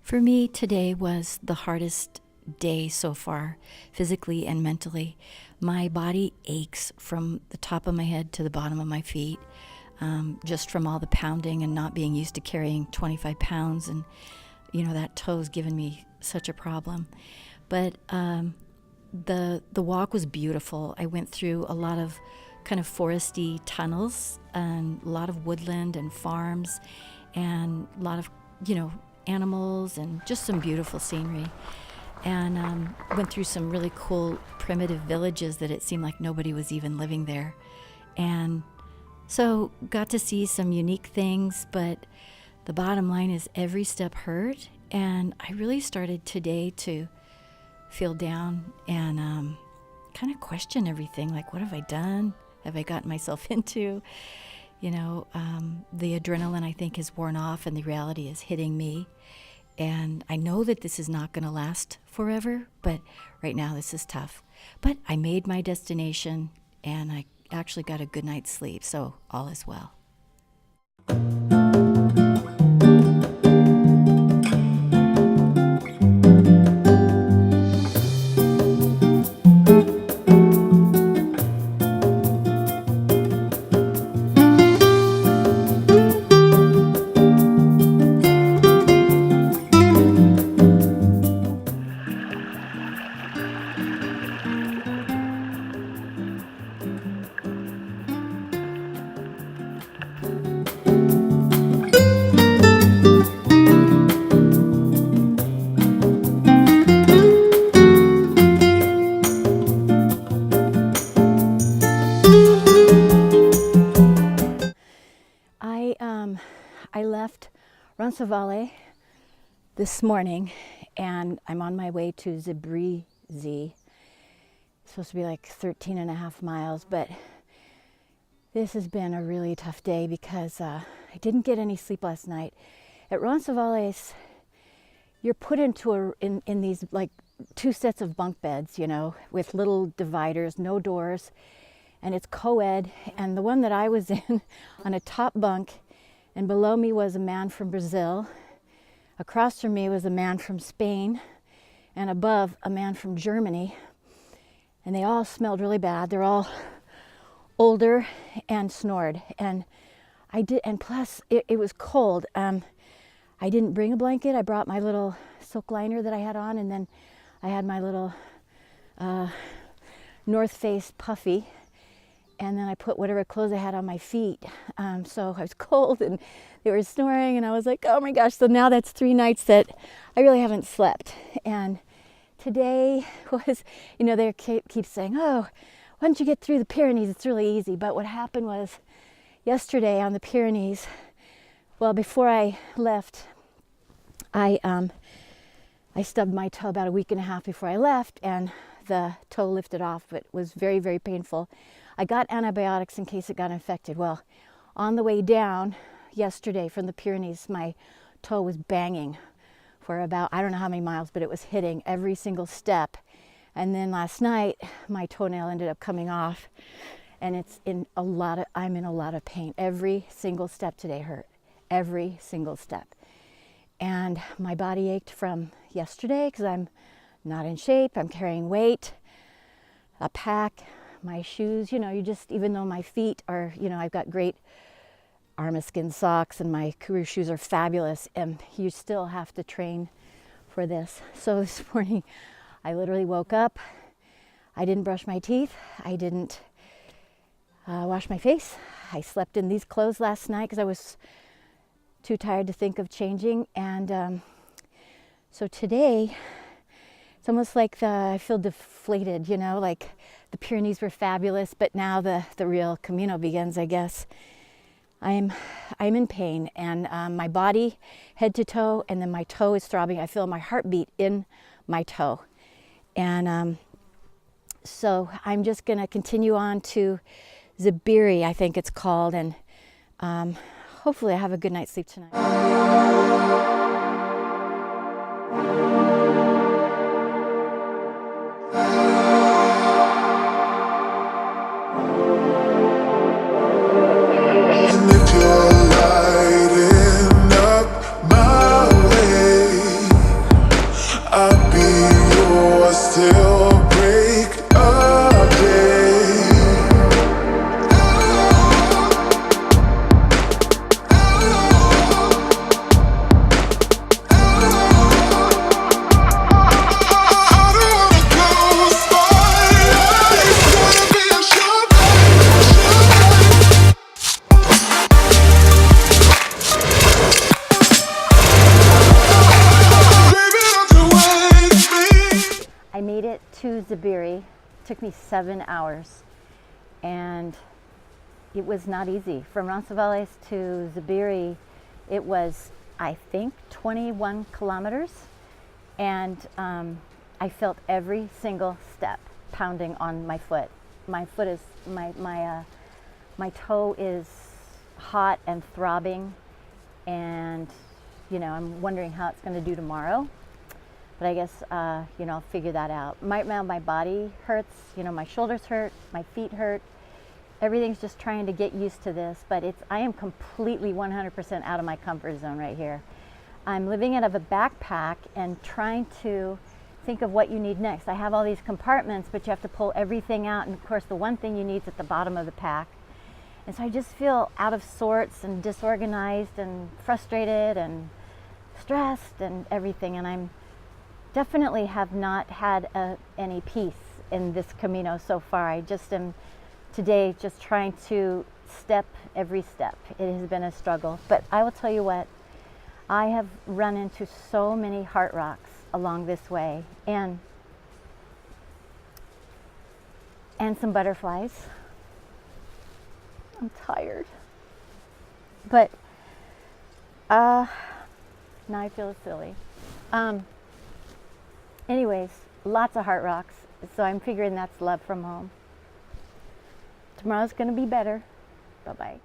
For me, today was the hardest day so far, physically and mentally. My body aches from the top of my head to the bottom of my feet, just from all the pounding and not being used to carrying 25 pounds. And, that toe's given me such a problem. But the walk was beautiful. I went through a lot of kind of foresty tunnels and a lot of woodland and farms and a lot of, animals and just some beautiful scenery. And went through some really cool primitive villages that it seemed like nobody was even living there. And so got to see some unique things, but the bottom line is every step hurt. And I really started today to feel down and kind of question everything. Like, what have I done? Have I gotten myself into? The adrenaline, I think, is worn off and the reality is hitting me. And I know that this is not going to last forever, but right now this is tough. But I made my destination and I actually got a good night's sleep, so all is well. I left Roncesvalles this morning and I'm on my way to Zubiri. It's supposed to be like 13 and a half miles, but this has been a really tough day because I didn't get any sleep last night. At Roncesvalles, you're put into in these like two sets of bunk beds, with little dividers, no doors, and it's co-ed. And the one that I was in on a top bunk, and below me was a man from Brazil. Across from me was a man from Spain, and above a man from Germany. And they all smelled really bad. They're all older and snored. And plus it was cold. I didn't bring a blanket. I brought my little silk liner that I had on, and then I had my little North Face puffy. And then I put whatever clothes I had on my feet. So I was cold and they were snoring and I was like, oh my gosh. So now that's 3 nights that I really haven't slept. And today was, they keep saying, oh, why don't you get through the Pyrenees? It's really easy. But what happened was yesterday on the Pyrenees, well, before I left, I stubbed my toe about a week and a half before I left, and the toe lifted off, but it was very, very painful. I got antibiotics in case it got infected. Well, on the way down yesterday from the Pyrenees, my toe was banging for about, I don't know how many miles, but it was hitting every single step. And then last night, my toenail ended up coming off, and I'm in a lot of pain. Every single step today hurt. Every single step. And my body ached from yesterday because I'm not in shape. I'm carrying weight, a pack, my shoes, even though my feet are, I've got great Armiskin socks and my Kuru shoes are fabulous, and you still have to train for this. So this morning I literally woke up. I didn't brush my teeth. I didn't wash my face. I slept in these clothes last night because I was too tired to think of changing. And so today it's almost like I feel deflated, like the Pyrenees were fabulous, but now the real Camino begins, I guess. I'm in pain, and my body, head to toe, and then my toe is throbbing. I feel my heartbeat in my toe. And so I'm just going to continue on to Zubiri, I think it's called, and hopefully I have a good night's sleep tonight. If you're lighting up my way, to Zubiri took me 7 hours, and it was not easy. From Roncesvalles to Zubiri, it was, I think, 21 kilometers, and I felt every single step pounding on my foot. My foot is, my toe is hot and throbbing, and you know, I'm wondering how it's going to do tomorrow. But I guess, you know, I'll figure that out. Right now my body hurts, you know, my shoulders hurt, my feet hurt. Everything's just trying to get used to this, but I am completely 100% out of my comfort zone right here. I'm living out of a backpack and trying to think of what you need next. I have all these compartments, but you have to pull everything out, and of course the one thing you need is at the bottom of the pack. And so I just feel out of sorts and disorganized and frustrated and stressed and everything, and I'm definitely have not had any peace in this Camino so far. I just am today just trying to step every step. It has been a struggle, but I will tell you what, I have run into so many heart rocks along this way, and some butterflies. I'm tired, but now I feel silly. Anyways, lots of heart rocks, so I'm figuring that's love from home. Tomorrow's going to be better. Bye-bye.